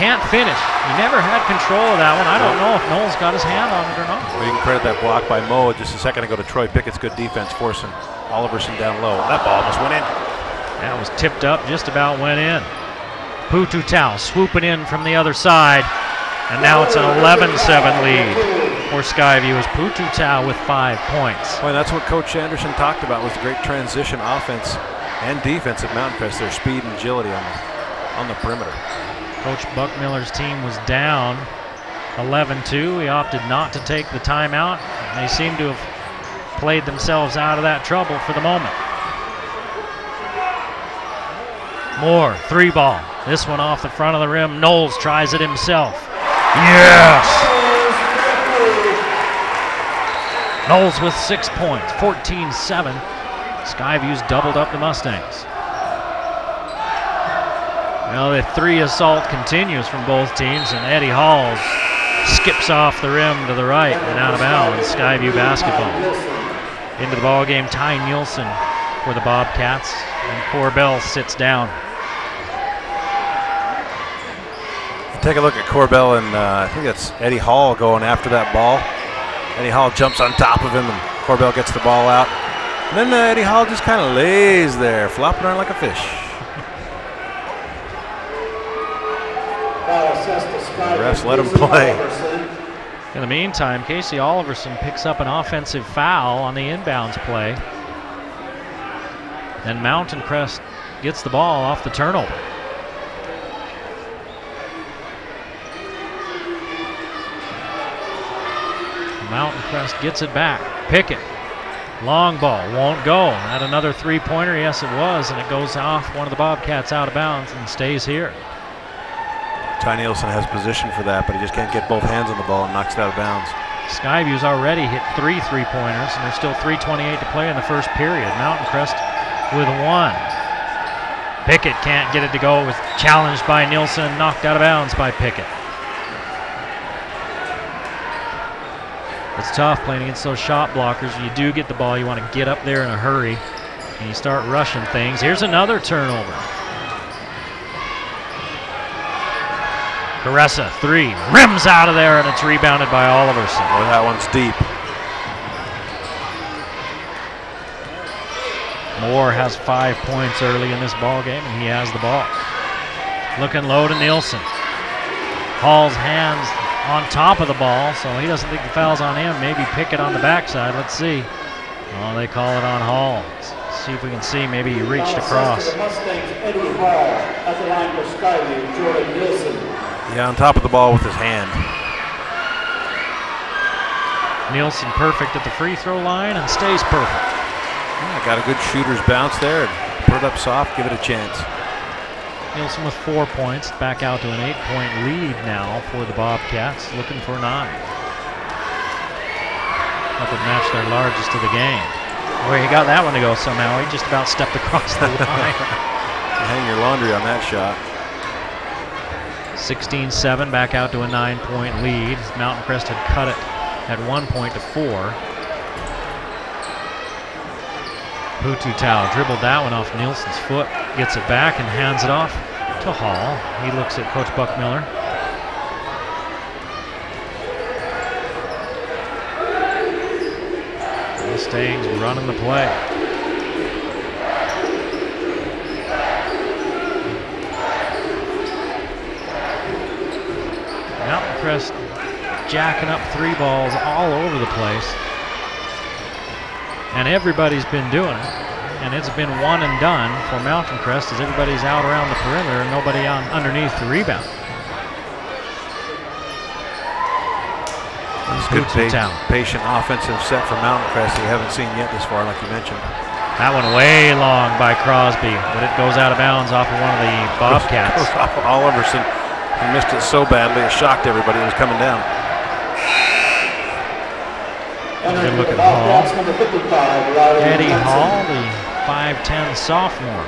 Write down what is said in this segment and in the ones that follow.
can't finish. He never had control of that one. I don't know if Knowles got his hand on it or not. Well, you can credit that block by Mo just a second ago to Troy Pickett's good defense, forcing Oliverson down low. That ball almost went in. That was tipped up, just about went in. Pututau swooping in from the other side, and now it's an 11-7 lead for Skyview as Pututau with 5 points. Well, that's what Coach Anderson talked about, was the great transition offense and defense at Mountain Crest, their speed and agility on the perimeter. Coach Buckmiller's team was down 11-2. He opted not to take the timeout, and they seem to have played themselves out of that trouble for the moment. Moore, 3-ball. This one off the front of the rim. Knowles tries it himself. Yes! Knowles with 6 points, 14-7. Skyview's doubled up the Mustangs. Well, the 3 assault continues from both teams, and Eddie Hall skips off the rim to the right and out of bounds. Skyview basketball. Into the ball game, Ty Nielsen for the Bobcats, and Corbell sits down. Take a look at Corbell, and I think that's Eddie Hall going after that ball. Eddie Hall jumps on top of him, and Corbell gets the ball out. And then Eddie Hall just kind of lays there, flopping around like a fish. The refs let him play. In the meantime, Casey Oliverson picks up an offensive foul on the inbounds play. And Mountain Crest gets the ball off the turnover. Mountain Crest gets it back. Pickett. Long ball. Won't go. Had another 3-pointer. Yes, it was. And it goes off one of the Bobcats out of bounds and stays here. Ty Nielsen has position for that, but he just can't get both hands on the ball and knocks it out of bounds. Skyview's already hit 3 3-pointers, and there's still 3:28 to play in the first period. Mountain Crest with 1. Pickett can't get it to go. It was challenged by Nielsen, knocked out of bounds by Pickett. It's tough playing against those shot blockers. You do get the ball, you want to get up there in a hurry, and you start rushing things. Here's another turnover. Caressa, 3, rims out of there, and it's rebounded by Oliverson. Boy, that one's deep. Moore has 5 points early in this ball game, and he has the ball. Looking low to Nielsen. Hall's hands on top of the ball, so he doesn't think the foul's on him. Maybe Pickett on the backside. Let's see. Oh, they call it on Hall. Let's see if we can see. Maybe he reached across. Eddie Hall at the line for Skyview, Jordan Nielsen. Yeah, on top of the ball with his hand. Nielsen perfect at the free throw line and stays perfect. Yeah, got a good shooter's bounce there. Put it up soft, give it a chance. Nielsen with 4 points, back out to an 8-point lead now for the Bobcats, looking for 9. That would match their largest of the game. Boy, he got that one to go somehow. He just about stepped across the line. Hang your laundry on that shot. 16-7, back out to a 9-point lead. Mountain Crest had cut it at 1 point to 4. Pututau dribbled that one off Nielsen's foot, gets it back and hands it off to Hall. He looks at Coach Buckmiller. Mustangs running the play. Mountain Crest jacking up 3 balls all over the place. And everybody's been doing it. And it's been one and done for Mountain Crest as everybody's out around the perimeter and nobody on underneath the rebound. It's good patient offensive set for Mountain Crest that we haven't seen yet this far, like you mentioned. That one way long by Crosby, but it goes out of bounds off of one of the Bobcats. Goes off of Oliverson. He missed it so badly it shocked everybody that was coming down. Good look at Hall. Eddie Hall, the 5'10" sophomore.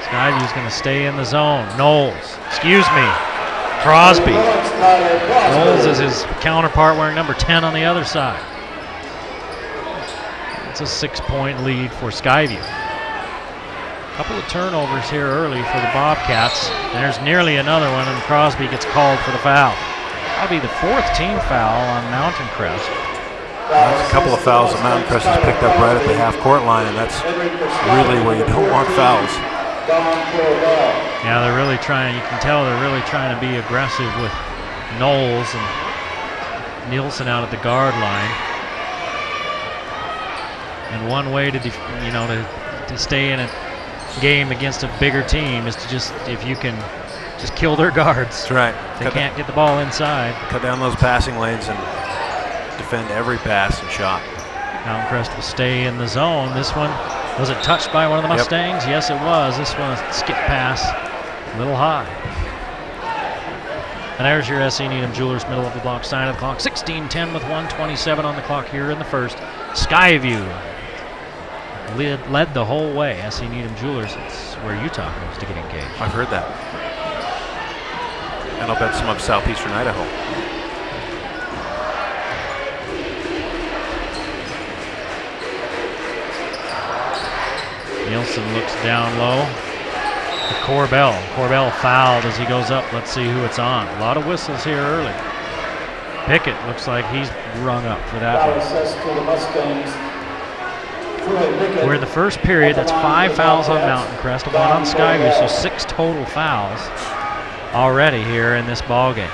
Skyview's going to stay in the zone. Knowles, excuse me, Crosby. Knowles is his counterpart wearing number 10 on the other side. It's a 6-point lead for Skyview. A couple of turnovers here early for the Bobcats. And there's nearly another one, and Crosby gets called for the foul. That'll be the 4th team foul on Mountain Crest. That's a couple of fouls that Mountain Crest has picked up right at the half-court line, and that's really where you don't want fouls. Yeah, they're really trying. You can tell they're really trying to be aggressive with Knowles and Nielsen out at the guard line. And one way to stay in a game against a bigger team is to just, if you can just kill their guards. That's right. They can't get the ball inside. Cut down those passing lanes and defend every pass and shot. Mountain Crest will stay in the zone. This one, was it touched by one of the Mustangs? Yep. Yes, it was. This one, a skip pass, a little high. And there's your SC Needham Jewelers middle of the block sign of the clock. 16-10 with 1:27 on the clock here in the first. Skyview led the whole way. SC Needham Jewelers, it's where Utah goes to get engaged. I've heard that. And I'll bet some of southeastern Idaho. Nielsen looks down low. Corbell. Corbell fouled as he goes up. Let's see who it's on. A lot of whistles here early. Pickett looks like he's rung up for that one. We're in the first period. That's 5 fouls on Mountain Crest and 1 on Skyview, so 6 total fouls already here in this ball game.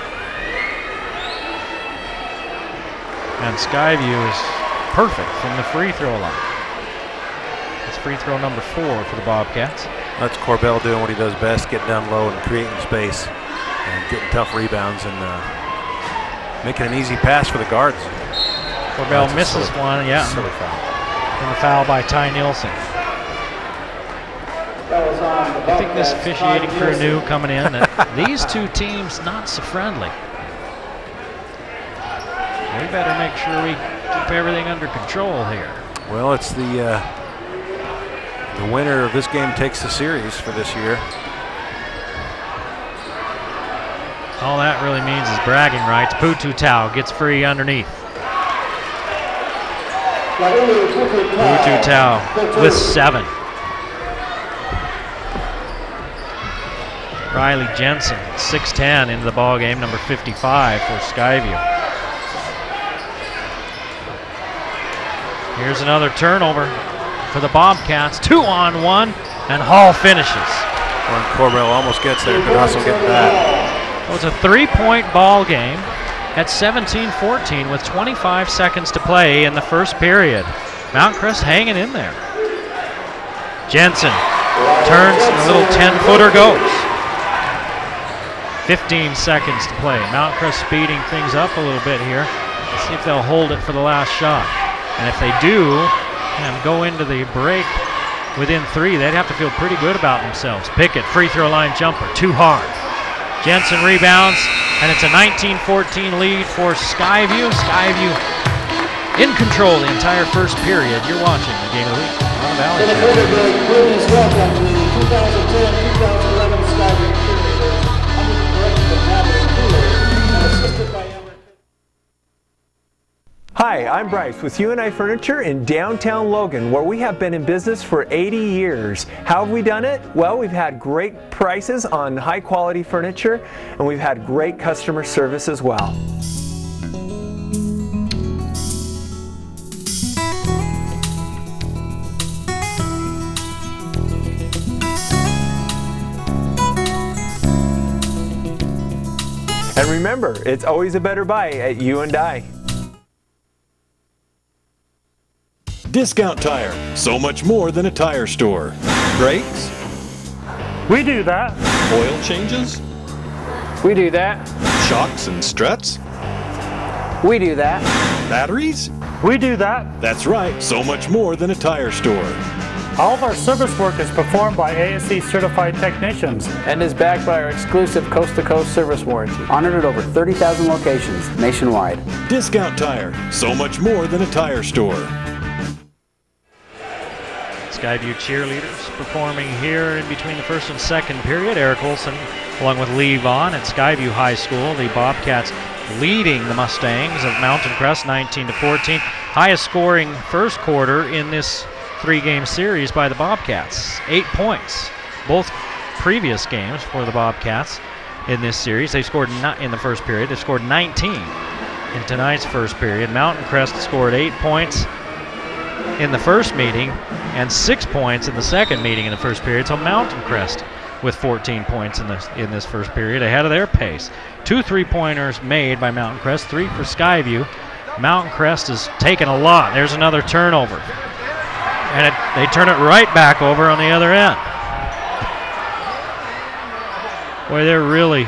And Skyview is perfect from the free throw line. It's free throw number 4 for the Bobcats. That's Corbell doing what he does best, getting down low and creating space and getting tough rebounds and making an easy pass for the guards. Corbell misses one, yeah. Silly foul. And the foul by Ty Nielsen. I think this officiating crew knew coming in that these two teams not so friendly. We better make sure we keep everything under control here. Well, it's the winner of this game takes the series for this year. All that really means is bragging rights. Putu Tau gets free underneath. Putu Tau with 7. Riley Jensen, 6'10", into the ball game, number 55 for Skyview. Here's another turnover for the Bobcats. 2-on-1, and Hall finishes. Well, Corbell almost gets there. Could Russell get that? Well, it's a 3-point ball game at 17-14 with 25 seconds to play in the first period. Mount Crest hanging in there. Jensen turns and a little 10-footer goes. 15 seconds to play. Mount Crest speeding things up a little bit here. Let's see if they'll hold it for the last shot. And if they do and go into the break within 3, they'd have to feel pretty good about themselves. Pickett, free throw line jumper, too hard. Jensen rebounds, and it's a 19-14 lead for Skyview. Skyview in control the entire first period. You're watching the Game of the Week on the Valley Channel. Please welcome the 2010-2011 Skyview cheerleaders under the direction of Natalie Cooler and assisted by Emma. Hi, I'm Bryce with UNI Furniture in downtown Logan, where we have been in business for 80 years. How have we done it? Well, we've had great prices on high quality furniture, and we've had great customer service as well. And remember, it's always a better buy at U&I. Discount Tire, so much more than a tire store. Brakes, We do that. oil changes, We do that. shocks and struts, We do that. batteries. We do that. That's right, so much more than a tire store. All of our service work is performed by ASE certified technicians. And is backed by our exclusive coast-to-coast service warranty, honored at over 30,000 locations nationwide. Discount Tire, so much more than a tire store. Skyview cheerleaders performing here in between the first and second period. Eric Olson along with Lee Vaughn at Skyview High School. The Bobcats leading the Mustangs of Mountain Crest 19-14. highest scoring first quarter in this 3-game series by the Bobcats. 8 points. Both previous games for the Bobcats in this series, they scored in the first period. They scored 19 in tonight's first period. Mountain Crest scored 8 points in the first meeting and 6 points in the second meeting in the first period. So Mountain Crest with 14 points in this first period, ahead of their pace. 2 3-pointers made by Mountain Crest, 3 for Skyview. Mountain Crest has taken a lot. There's another turnover. And they turn it right back over on the other end. Boy, they're really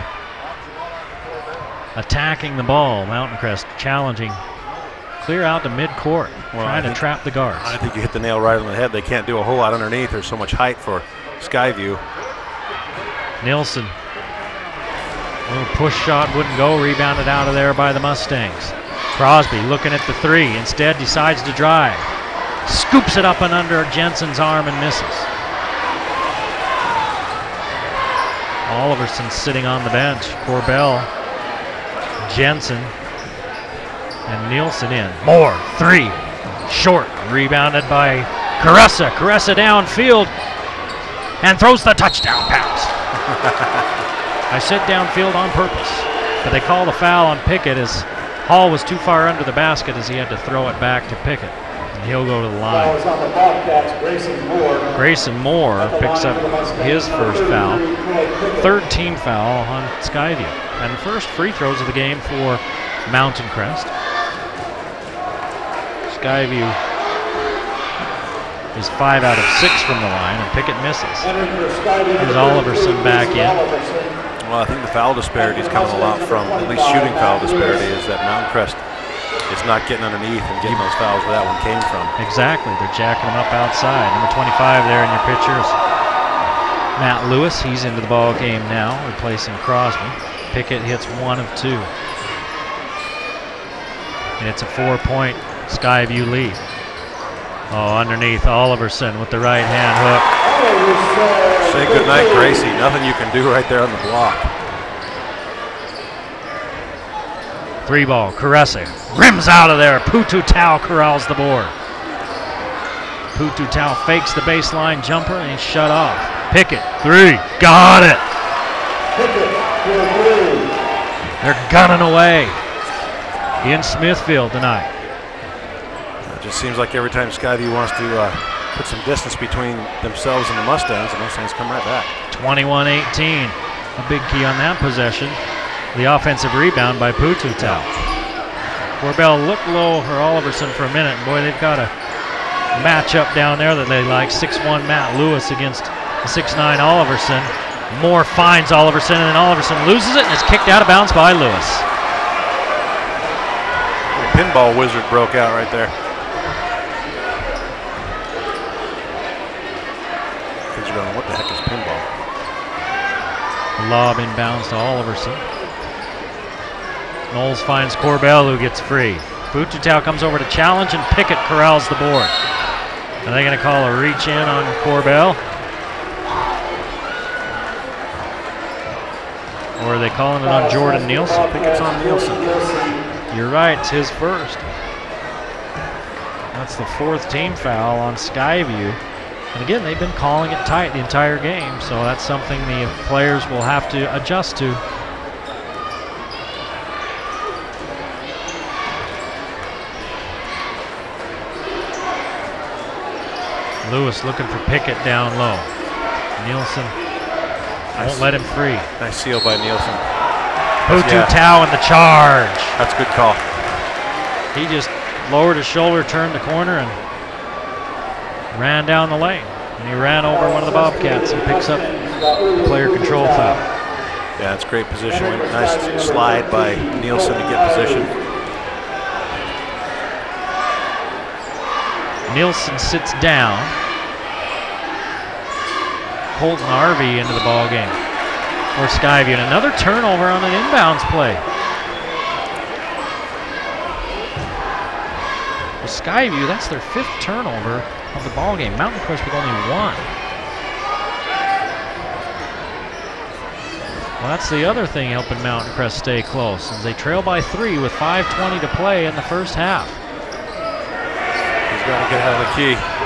attacking the ball. Mountain Crest challenging clear out to midcourt, trying to trap the guards. I think you hit the nail right on the head. They can't do a whole lot underneath. There's so much height for Skyview. Nielsen, little push shot wouldn't go, rebounded out of there by the Mustangs. Crosby looking at the 3, instead decides to drive. Scoops it up and under Jensen's arm and misses. Oliverson sitting on the bench. Corbell, Jensen, and Nielsen in. Moore, 3, short, rebounded by Caressa. Caressa downfield and throws the touchdown pass. I said downfield on purpose, but they call the foul on Pickett as Hall was too far under the basket as he had to throw it back to Pickett. And he'll go to the line. Grayson Moore picks up his first foul. 3rd team foul on Skyview. And first free throws of the game for Mountain Crest. Skyview is 5 out of 6 from the line, and Pickett misses. Here's Oliverson back in. Well, I think the foul disparity is coming a lot from, at least shooting foul disparity, is that Mountain Crest is not getting underneath and getting those fouls where that one came from. Exactly. They're jacking them up outside. Number 25 there in your pictures. Matt Lewis, he's into the ball game now, replacing Crosby. Pickett hits 1 of 2. And it's a 4-point Skyview lead. Oh, underneath, Oliverson with the right hand hook. Say goodnight, Gracie. Nothing you can do right there on the block. 3 ball, Caressa rims out of there. Putu Tau corrals the board. Putu Tau fakes the baseline jumper and he's shut off. Pickett, 3, got it. They're gunning away in Smithfield tonight. It just seems like every time Skyview wants to put some distance between themselves and the Mustangs come right back. 21-18, a big key on that possession. The offensive rebound by Putu Tau. Corbell looked low for Oliverson for a minute, and boy, they've got a matchup down there that they like. 6'1" Matt Lewis against the 6'9" Oliverson. Moore finds Oliverson, and then Oliverson loses it and is kicked out of bounds by Lewis. The pinball wizard broke out right there. Kids are going, what the heck is pinball? The lob inbounds to Oliverson. Knowles finds Corbell, who gets free. Putu Tau comes over to challenge, and Pickett corrals the board. Are they going to call a reach in on Corbell? Or are they calling it on Jordan Nielsen? I think it's on Nielsen. You're right, it's his first. That's the 4th team foul on Skyview. And again, they've been calling it tight the entire game, so that's something the players will have to adjust to. Lewis looking for Pickett down low. Nielsen won't let him free. Nice seal by Nielsen. Putu Tau in the charge. That's a good call. He just lowered his shoulder, turned the corner, and ran down the lane. And he ran over one of the Bobcats and picks up player control foul. Yeah, it's great position. Nice slide by Nielsen to get position. Nielsen sits down. Colton Harvey into the ball game for Skyview. And another turnover on an inbounds play. For Skyview, that's their 5th turnover of the ball game. Mountain Crest with only 1. Well, that's the other thing helping Mountain Crest stay close, as they trail by 3 with 5:20 to play in the first half. got to get out of the key.